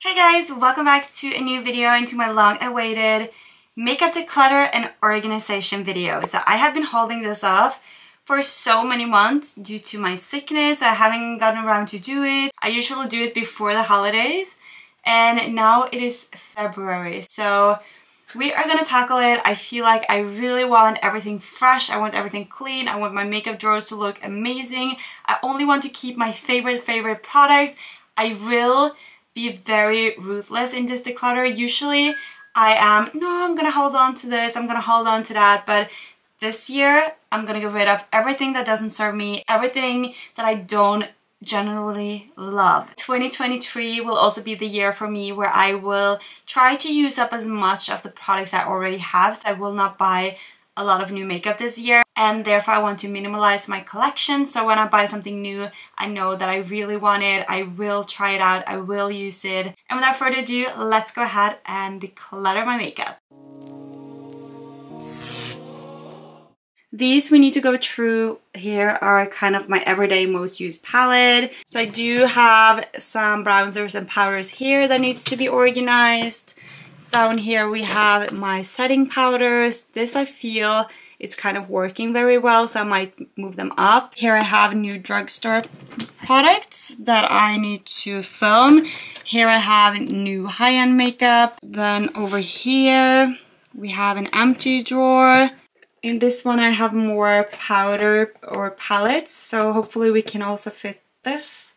Hey guys, welcome back to a new video and to my long-awaited makeup declutter and organization video. So I have been holding this off for so many months due to my sickness. I haven't gotten around to do it. I usually do it before the holidays and now it is February. So we are gonna tackle it. I feel like I really want everything fresh. I want everything clean. I want my makeup drawers to look amazing. I only want to keep my favorite products. I will be very ruthless in this declutter. Usually I am, no, I'm gonna hold on to this, I'm gonna hold on to that, but this year I'm gonna get rid of everything that doesn't serve me, everything that I don't generally love. 2023 will also be the year for me where I will try to use up as much of the products I already have. So I will not buy a lot of new makeup this year, and therefore I want to minimalize my collection. So when I buy something new, I know that I really want it, I will try it out, I will use it. And without further ado, let's go ahead and declutter my makeup. These we need to go through here are kind of my everyday most used palette. So I do have some bronzers and powders here that needs to be organized. Down here we have my setting powders. This I feel it's kind of working very well, so I might move them up. Here I have new drugstore products that I need to film. Here I have new high-end makeup. Then over here we have an empty drawer. In this one I have more powder or palettes, so hopefully we can also fit this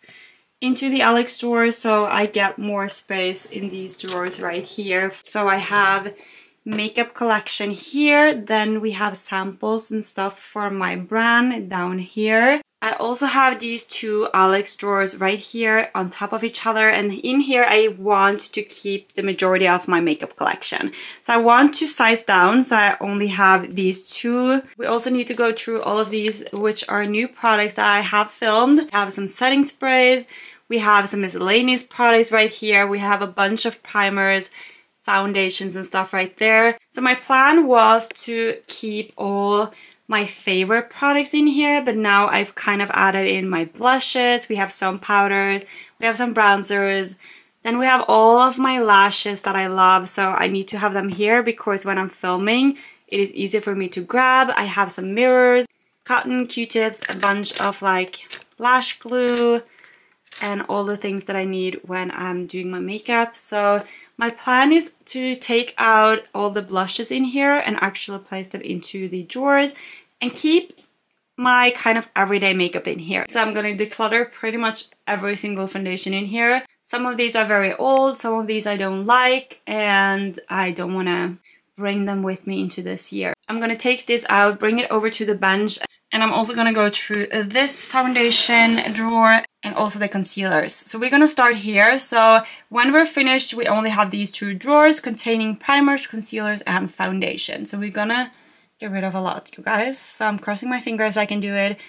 into the Alex drawer, so I get more space in these drawers right here. So I have makeup collection here, then we have samples and stuff for my brand down here. I also have these two Alex drawers right here on top of each other, and in here I want to keep the majority of my makeup collection. So I want to size down, so I only have these two. We also need to go through all of these, which are new products that I have filmed. I have some setting sprays, we have some miscellaneous products right here, we have a bunch of primers, foundations and stuff right there. So my plan was to keep all my favorite products in here, but now I've kind of added in my blushes, we have some powders, we have some bronzers, then we have all of my lashes that I love, so I need to have them here because when I'm filming it is easy for me to grab. I have some mirrors, cotton Q-tips, a bunch of like lash glue, and all the things that I need when I'm doing my makeup. So my plan is to take out all the blushes in here and actually place them into the drawers and keep my kind of everyday makeup in here. So I'm going to declutter pretty much every single foundation in here. Some of these are very old, some of these I don't like, and I don't want to bring them with me into this year. I'm going to take this out, bring it over to the bench, and I'm also going to go through this foundation drawer and also the concealers. So we're going to start here. So when we're finished, we only have these two drawers containing primers, concealers, and foundation. So we're going to get rid of a lot, you guys. So I'm crossing my fingers I can do it.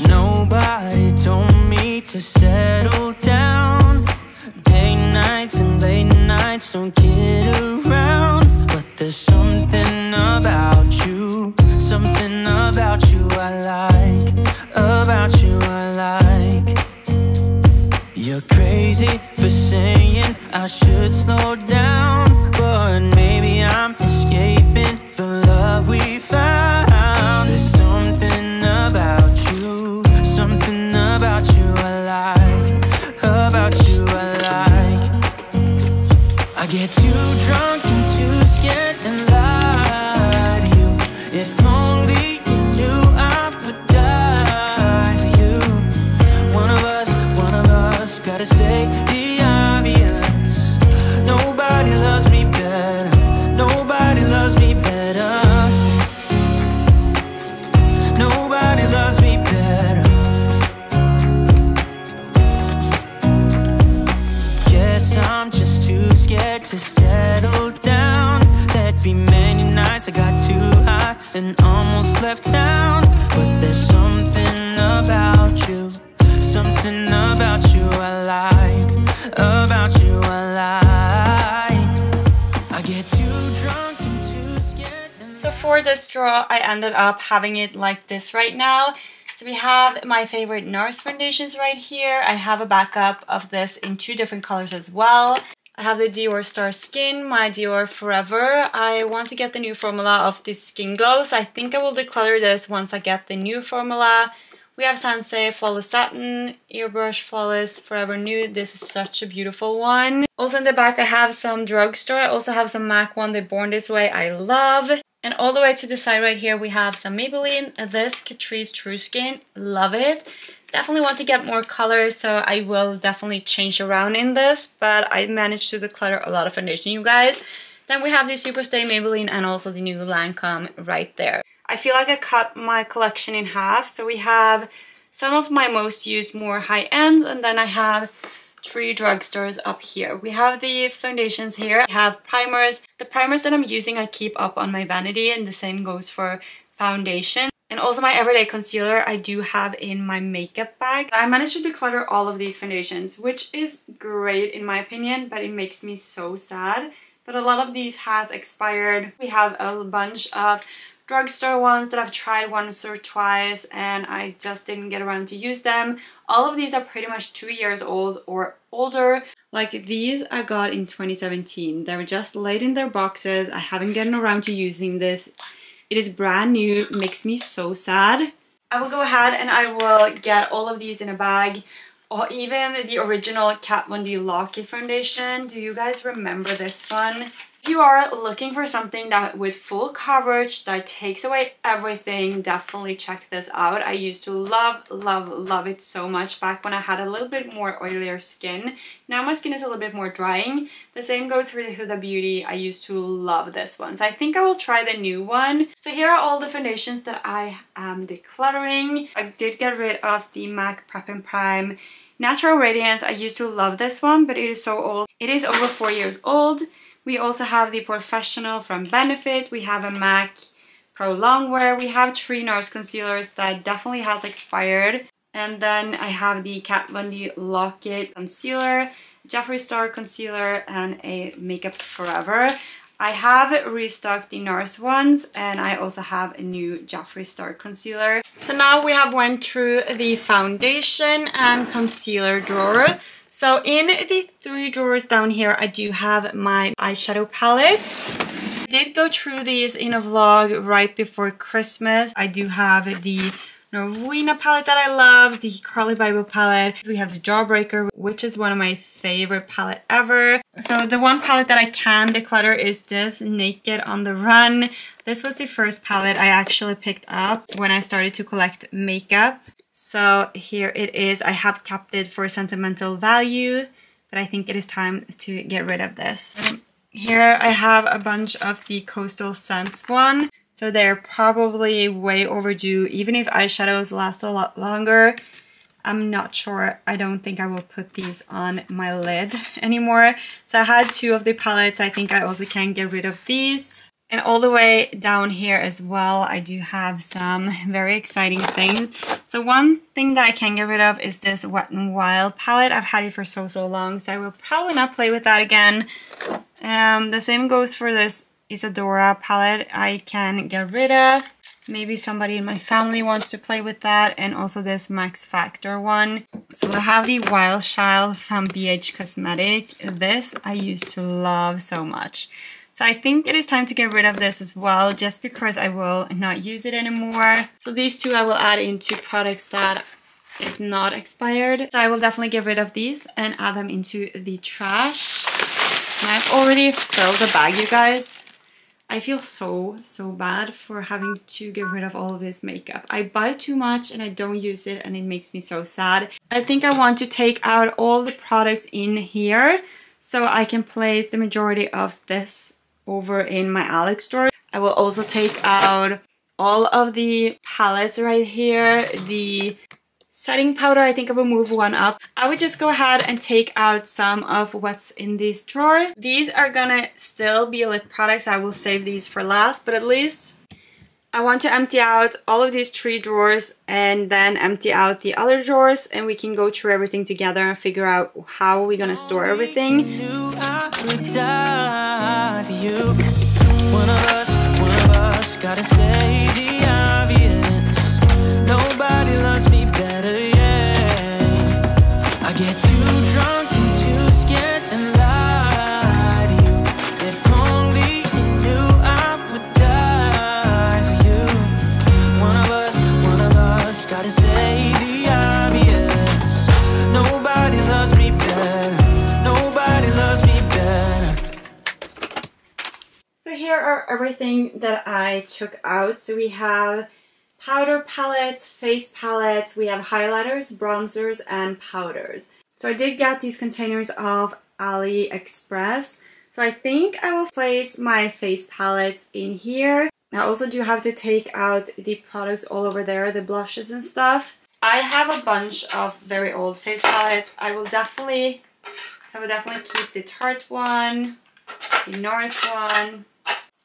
Nobody told me to settle down. Day nights and late nights don't kid around, but there's something about you I like, about you I like. You're crazy for saying I should slow down, but maybe I'm escaping the love we found. There's something about you I like, about you I like. I get too drunk and too scared and lie to you. If only you knew I would die for you. One of us gotta say the obvious. Nobody loves me better. Nobody loves me better. Nobody loves me better. Guess I'm just too scared to settle down. There'd be many nights I got too high and almost left town, but there's something about you I like, about you I like. I get too drunk and too scared and for for this drawer, I ended up having it like this right now. So we have my favorite NARS foundations right here. I have a backup of this in 2 different colors as well. I have the Dior Star Skin, my Dior Forever. I want to get the new formula of this Skin Glow, so I think I will declutter this once I get the new formula. We have Sensei Flawless Satin, Airbrush Flawless Forever Nude. This is such a beautiful one. Also in the back I have some drugstore. I also have some MAC one, the Born This Way I love. And all the way to the side right here we have some Maybelline. This Catrice True Skin, love it. Definitely want to get more colors, so I will definitely change around in this. But I managed to declutter a lot of foundation, you guys. Then we have the Superstay Maybelline and also the new Lancome right there. I feel like I cut my collection in half. So we have some of my most used, more high-ends, and then I have 3 drugstores up here. We have the foundations here. I have primers. The primers that I'm using I keep up on my vanity, and the same goes for foundation. And also my everyday concealer I do have in my makeup bag. I managed to declutter all of these foundations, which is great in my opinion, but it makes me so sad. But a lot of these has expired. We have a bunch of drugstore ones that I've tried once or twice and I just didn't get around to use them. All of these are pretty much 2 years old or older. Like these I got in 2017. They were just laid in their boxes. I haven't gotten around to using this. It is brand new. It makes me so sad. I will go ahead and I will get all of these in a bag. Or even the original Kat Von D Lock-It foundation. Do you guys remember this one? If you are looking for something that with full coverage that takes away everything, definitely check this out. I used to love it so much back when I had a little bit more oilier skin. Now my skin is a little bit more drying. The same goes for the Huda Beauty. I used to love this one. So I think I will try the new one. So here are all the foundations that I am decluttering. I did get rid of the MAC Prep and Prime Natural Radiance. I used to love this one, but it is so old. It is over 4 years old. We also have the Professional from Benefit. We have a MAC Pro Longwear. We have 3 NARS concealers that definitely has expired. And then I have the Kat Von D Lock-It concealer, Jeffree Star concealer, and a Makeup Forever. I have restocked the NARS ones, and I also have a new Jeffree Star concealer. So now we have went through the foundation and concealer drawer. So in the 3 drawers down here, I do have my eyeshadow palettes. I did go through these in a vlog right before Christmas. I do have the Norway palette that I love, the Carly Bible palette. We have the Jawbreaker, which is one of my favorite palette ever. So the one palette that I can declutter is this Naked on the Run. This was the first palette I actually picked up when I started to collect makeup. So here it is. I have kept it for sentimental value, but I think it is time to get rid of this. Here I have a bunch of the Coastal Scents one. So they're probably way overdue. Even if eyeshadows last a lot longer, I'm not sure. I don't think I will put these on my lid anymore. So I had 2 of the palettes. I think I also can get rid of these. And all the way down here as well, I do have some very exciting things. So one thing that I can get rid of is this Wet n Wild palette. I've had it for so long, so I will probably not play with that again. The same goes for this Isadora palette. I can get rid of. Maybe somebody in my family wants to play with that. And also this Max Factor one. So I have the Wild Child from BH Cosmetic. This I used to love so much. So I think it is time to get rid of this as well, just because I will not use it anymore. So these 2 I will add into products that is not expired. So I will definitely get rid of these and add them into the trash. And I've already filled the bag, you guys. I feel so bad for having to get rid of all of this makeup. I buy too much and I don't use it, and it makes me so sad. I think I want to take out all the products in here so I can place the majority of this over in my Alex drawer. I will also take out all of the palettes right here. The setting powder, I think I will move one up. I would just go ahead and take out some of what's in this drawer. These are gonna still be lip products. I will save these for last, but at least I want to empty out all of these 3 drawers and then empty out the other drawers, and we can go through everything together and figure out how we're gonna store everything. One of us gotta are everything that I took out. So we have powder palettes, face palettes, we have highlighters, bronzers, and powders. So I did get these containers of AliExpress. So I think I will place my face palettes in here. I also do have to take out the products all over there, the blushes and stuff. I have a bunch of very old face palettes. I will definitely keep the Tarte one, the Nordaas one.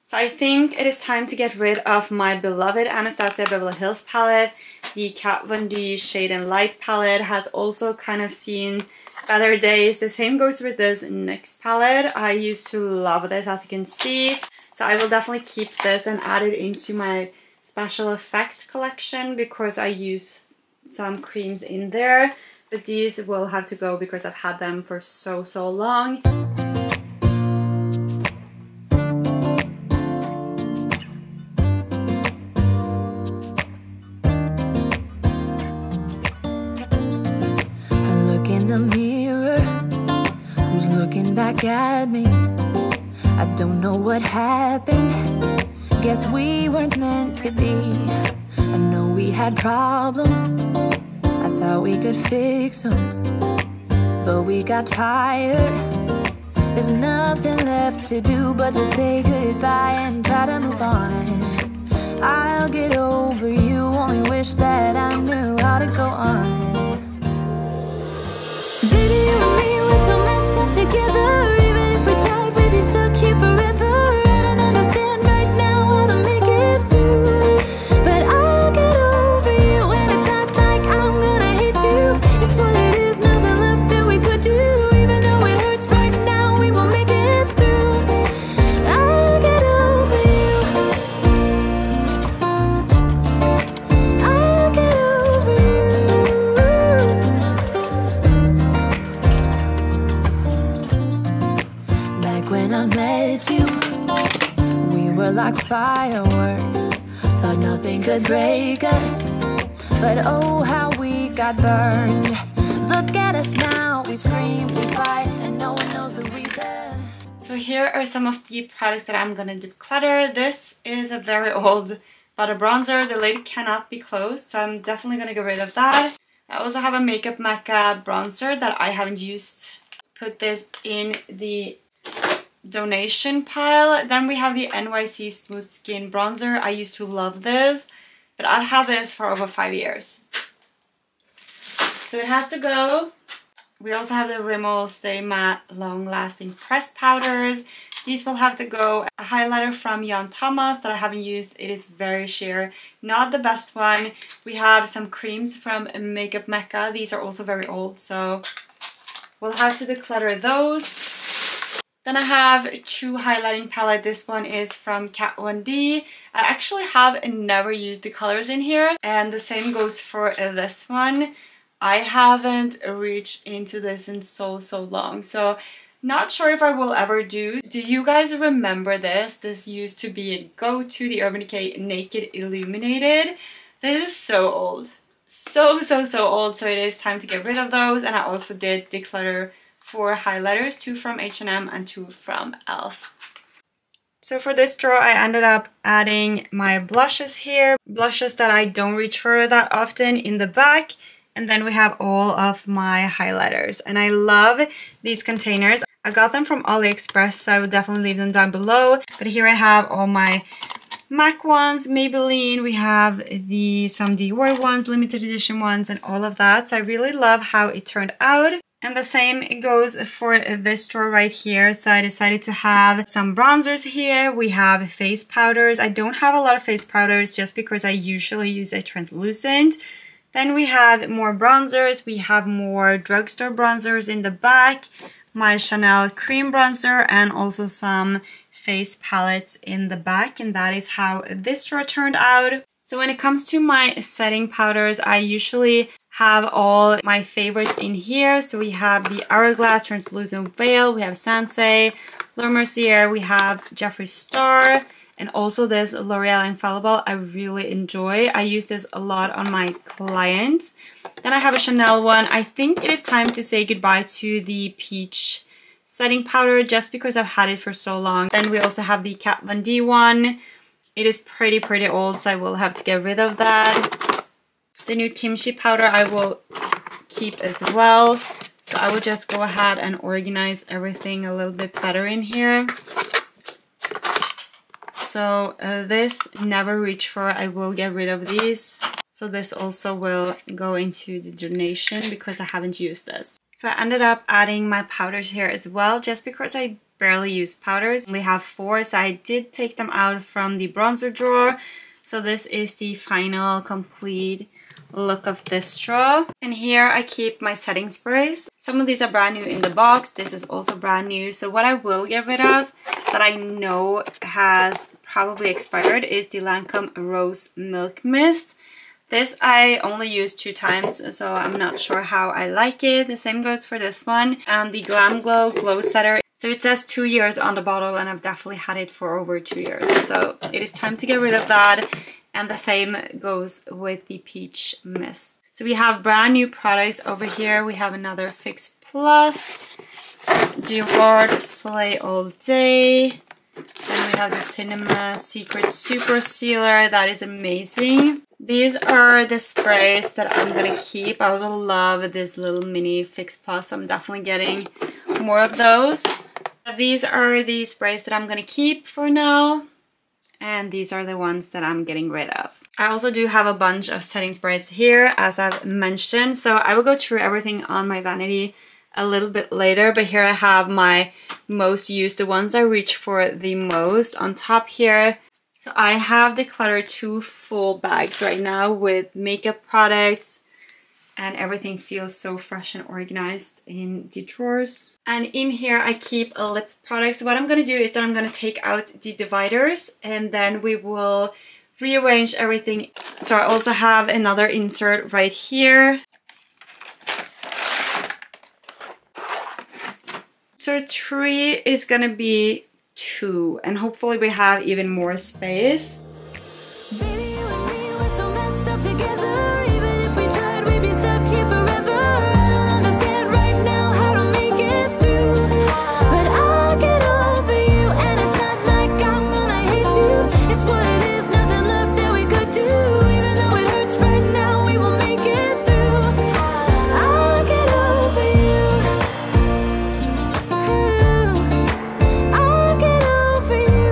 So I think it is time to get rid of my beloved Anastasia Beverly Hills palette. The Kat Von D Shade and Light palette has also kind of seen better days. The same goes with this NYX palette. I used to love this, as you can see. So I will definitely keep this and add it into my special effect collection because I use some creams in there. But these will have to go because I've had them for so long. Back at me, I don't know what happened. Guess we weren't meant to be. I know we had problems. I thought we could fix them, but we got tired. There's nothing left to do but to say goodbye and try to move on. I'll get over you, only wish that I knew how to go on. Baby, you and me, we're so messed up together. Even if we tried, we'd be stuck here forever. I don't understand right now how to make it through, but I'll get over you. And it's not like I'm gonna hate you. It's what it is, nothing left that we could do. Even though it hurts right now, we will make it through. I'll get over you. I'll get over you. Back when I met you, we were like fireworks. Thought nothing could break us, but oh how we got burned. Look at us now, we scream, we fight, and no one knows the reason. So here are some of the products that I'm gonna declutter. This is a very old butter bronzer. The lid cannot be closed, so I'm definitely gonna get rid of that. I also have a Makeup Mecca bronzer that I haven't used. Put this in the donation pile. Then we have the NYC Smooth Skin bronzer. I used to love this, but I've had this for over 5 years. So it has to go. We also have the Rimmel Stay Matte Long Lasting Pressed Powders. These will have to go. A highlighter from Jan Thomas that I haven't used. It is very sheer. Not the best one. We have some creams from Makeup Mecca. These are also very old, so we'll have to declutter those. Then I have two highlighting palette. This one is from Kat Von D. I actually have never used the colors in here, and the same goes for this one. I haven't reached into this in so long, so not sure if I will ever do. Do you guys remember this? This used to be a go-to, the Urban Decay Naked Illuminated. This is so old. So old, so it is time to get rid of those. And I also did declutter 4 highlighters, 2 from H&M and 2 from e.l.f. So for this drawer, I ended up adding my blushes here. Blushes that I don't reach for that often in the back. And then we have all of my highlighters. And I love these containers. I got them from AliExpress, so I will definitely leave them down below. But here I have all my MAC ones, Maybelline, we have some Dior ones, limited edition ones, and all of that. So I really love how it turned out. And the same goes for this drawer right here. So I decided to have some bronzers here. We have face powders. I don't have a lot of face powders just because I usually use a translucent. Then we have more bronzers. We have more drugstore bronzers in the back. My Chanel cream bronzer and also some face palettes in the back. And that is how this drawer turned out. So when it comes to my setting powders, I usually have all my favorites in here. So we have the Hourglass Translucent Veil, we have Sensei, Laura Mercier, we have Jeffree Star, and also this L'Oreal Infallible I really enjoy. I use this a lot on my clients. Then I have a Chanel one. I think it is time to say goodbye to the Peach setting powder just because I've had it for so long. Then we also have the Kat Von D one. It is pretty old, so I will have to get rid of that. The new kimchi powder I will keep as well. So I will just go ahead and organize everything a little bit better in here. So this never reach for, I will get rid of these. So this also will go into the donation because I haven't used this. So I ended up adding my powders here as well, just because I barely use powders. I only have 4, so I did take them out from the bronzer drawer. So this is the final complete look of this straw. And here I keep my setting sprays. Some of these are brand new in the box. This is also brand new. So what I will get rid of that I know has probably expired is the Lancome Rose Milk Mist. This I only used 2 times, so I'm not sure how I like it. The same goes for this one. And the Glam Glow Glow Setter. So it says 2 years on the bottle, and I've definitely had it for over 2 years. So it is time to get rid of that. And the same goes with the Peach Mist. So we have brand new products over here. We have another Fix Plus, Dior Slay All Day. Then we have the Cinema Secret Super Sealer. That is amazing. These are the sprays that I'm gonna keep. I also love this little mini Fix Plus. I'm definitely getting more of those. These are the sprays that I'm gonna keep for now. And these are the ones that I'm getting rid of. I also do have a bunch of setting sprays here, as I've mentioned. So I will go through everything on my vanity a little bit later. But here I have my most used, the ones I reach for the most. On top here, so I have Declutter 2 full bags right now with makeup products. And everything feels so fresh and organized in the drawers. And in here I keep a lip product. So what I'm going to do is that I'm going to take out the dividers and then we will rearrange everything. So I also have another insert right here. So 3 is going to be 2 and hopefully we have even more space. Baby, you and me, we're so messed up together. Even if we tried, we'd be stuck here forever. I don't understand right now how to make it through, but I'll get over you. And it's not like I'm gonna hate you. It's what it is, nothing left that we could do. Even though it hurts right now, we will make it through. I'll get over you. I'll get over you.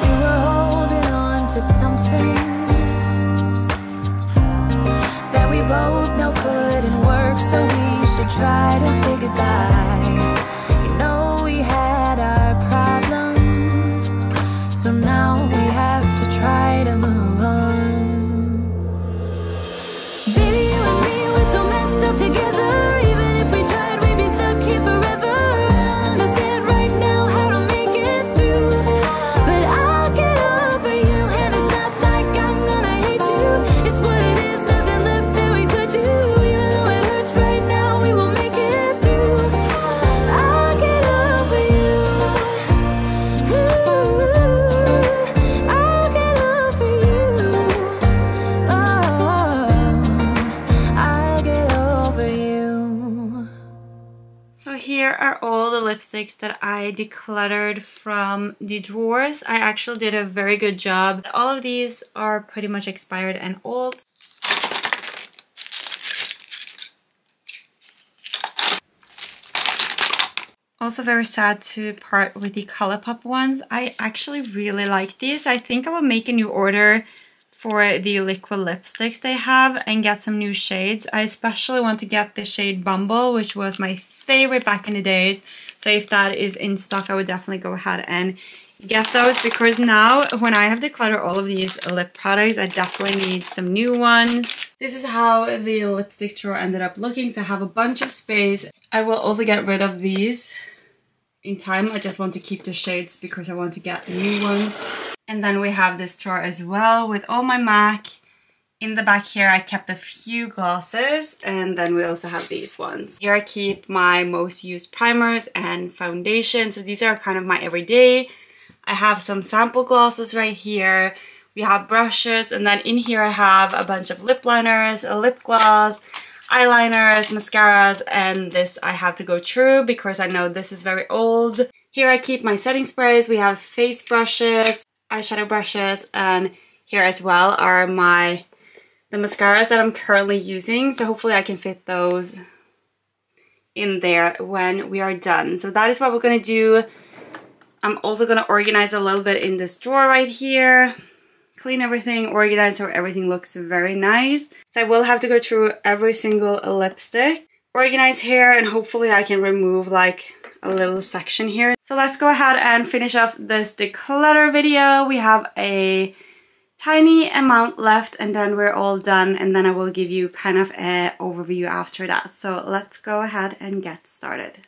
We were holding on to something that we both know couldn't work, so we should try to say goodbye. You know we had our problems, so now we have to try to move on. Baby, you and me, we're so messed up together. Even if we tried, we'd be stuck here forever. I don't understand right now how to make it through, but I'll get over you. And it's not like I'm gonna hate you. It's what it is, nothing left that we could do. Even though it hurts right now, we will make it through. I'll get over you. I'll get over you. Oh, I'll get over you. So here are all the lipsticks that I decluttered from the drawers. I actually did a very good job. All of these are pretty much expired and old. Also very sad to part with the ColourPop ones. I actually really like these. I think I will make a new order for the liquid lipsticks they have and get some new shades. I especially want to get the shade Bumble, which was my favorite back in the days. So if that is in stock, I would definitely go ahead and get those, because now when I have decluttered all of these lip products, I definitely need some new ones. This is how the lipstick drawer ended up looking. So I have a bunch of space. I will also get rid of these in time. I just want to keep the shades because I want to get new ones. And then we have this drawer as well with all my MAC. In the back here I kept a few glosses, and then we also have these ones. Here I keep my most used primers and foundation. So these are kind of my everyday. I have some sample glosses right here. We have brushes, and then in here I have a bunch of lip liners, a lip gloss, eyeliners, mascaras, and this I have to go through because I know this is very old. Here I keep my setting sprays. We have face brushes, eyeshadow brushes, and here as well are the mascaras that I'm currently using. So hopefully I can fit those in there when we are done. So that is what we're gonna do. I'm also gonna organize a little bit in this drawer right here. Clean everything, organize so everything looks very nice. So I will have to go through every single lipstick, organize here, and hopefully I can remove like a little section here. So let's go ahead and finish off this declutter video. We have a tiny amount left and then we're all done, and then I will give you kind of an overview after that. So let's go ahead and get started.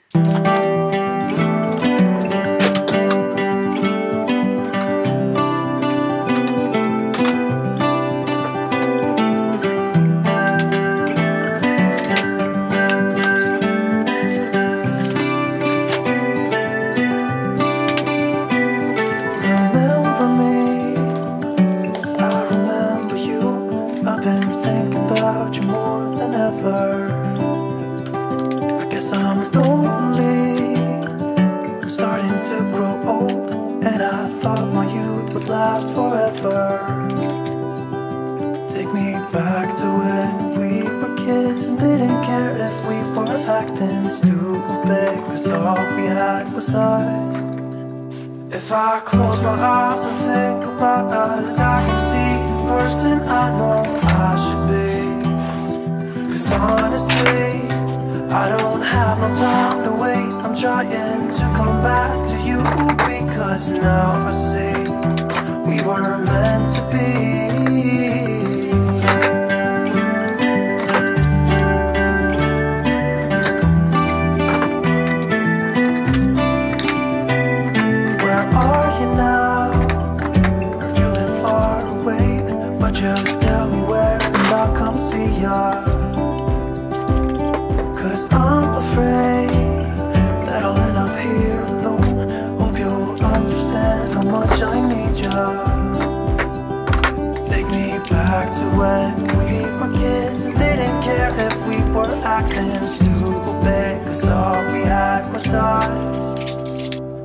If I close my eyes and think about us, I can see the person I know I should be. 'Cause honestly, I don't have no time to waste. I'm trying to come back to you because now I see we were meant to be. When we were kids and didn't care if we were acting stupid, 'cause all we had was us.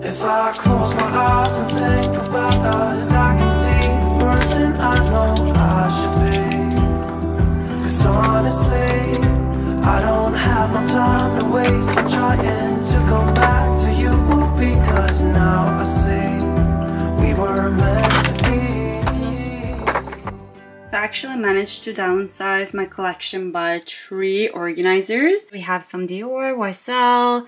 If I close my eyes and think about us, I can see the person I know I should be. 'Cause honestly, I don't have no time to waste. I'm trying to come back to you because now I see we were meant to be. So I actually managed to downsize my collection by 3 organizers. We have some Dior, YSL,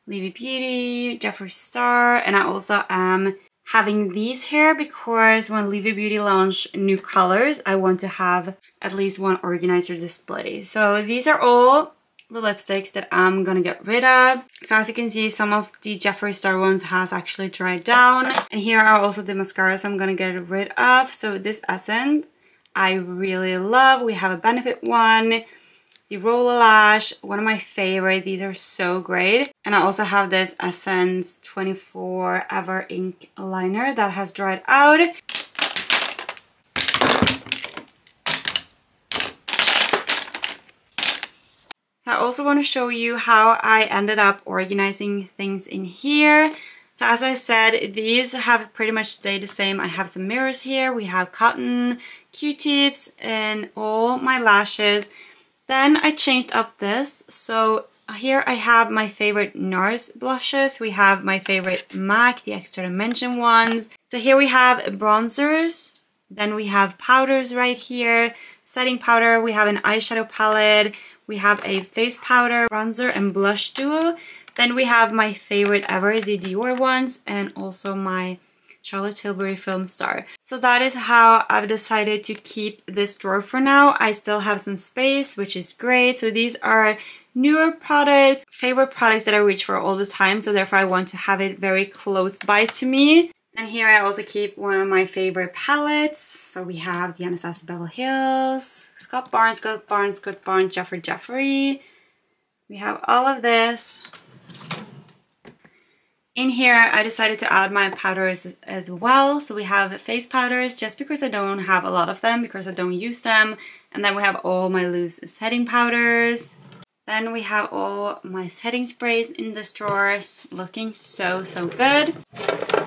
Livi Beauty, Jeffree Star, and I also am having these here because when Livi Beauty launched new colors, I want to have at least one organizer display. So these are all the lipsticks that I'm gonna get rid of. So as you can see, some of the Jeffree Star ones has actually dried down. And here are also the mascaras I'm gonna get rid of. So this Essence I really love. We have a Benefit one, the Roller Lash, one of my favorite. These are so great. And I also have this Essence 24 Ever Ink liner that has dried out. So I also want to show you how I ended up organizing things in here. So as I said, these have pretty much stayed the same. I have some mirrors here. We have cotton, Q-tips, and all my lashes. Then I changed up this. So here I have my favorite NARS blushes. We have my favorite MAC, the Extra Dimension ones. So here we have bronzers. Then we have powders right here. Setting powder. We have an eyeshadow palette. We have a face powder, bronzer, and blush duo. Then we have my favorite ever, the Dior ones, and also my Charlotte Tilbury Film Star. So that is how I've decided to keep this drawer for now. I still have some space, which is great. So these are newer products, favorite products that I reach for all the time. So therefore I want to have it very close by to me. And here I also keep one of my favorite palettes. So we have the Anastasia Beverly Hills, Scott Barnes, Jeffree. We have all of this. In here, I decided to add my powders as well. So we have face powders just because I don't have a lot of them, because I don't use them. And then we have all my loose setting powders. Then we have all my setting sprays in this drawer, looking so good.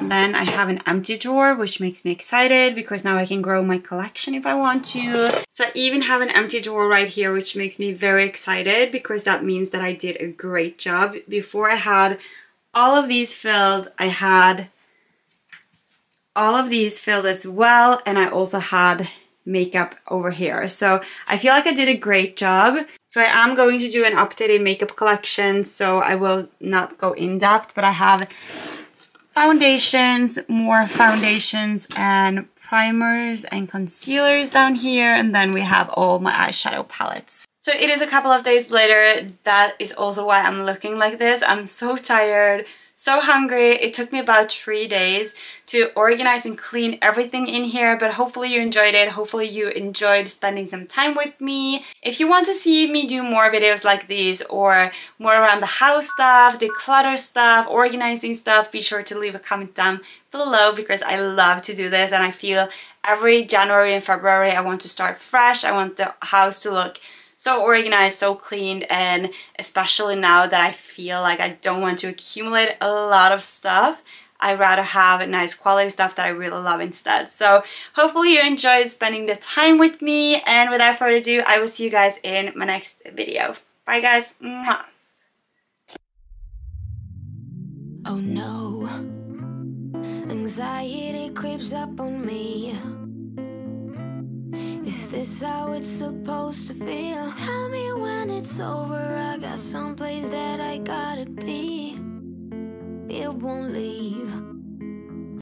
And then I have an empty drawer, which makes me excited because now I can grow my collection if I want to. So I even have an empty drawer right here, which makes me very excited because that means that I did a great job. Before I had all of these filled, I had all of these filled as well, and I also had makeup over here. So I feel like I did a great job. So I am going to do an updated makeup collection, so I will not go in depth, but I have foundations, more foundations and primers and concealers down here, and then we have all my eyeshadow palettes. So it is a couple of days later. That is also why I'm looking like this. I'm so tired, so hungry. It took me about 3 days to organize and clean everything in here, but hopefully you enjoyed it. Hopefully you enjoyed spending some time with me. If you want to see me do more videos like these or more around the house stuff, declutter stuff, organizing stuff, be sure to leave a comment down below because I love to do this, and I feel every January and February I want to start fresh. I want the house to look so organized, so cleaned, and especially now that I feel like I don't want to accumulate a lot of stuff. I'd rather have nice quality stuff that I really love instead. So hopefully you enjoyed spending the time with me, and without further ado, I will see you guys in my next video. Bye guys. Mwah. Oh no, anxiety creeps up on me. Is this how it's supposed to feel? Tell me when it's over. I got someplace that I gotta be. It won't leave.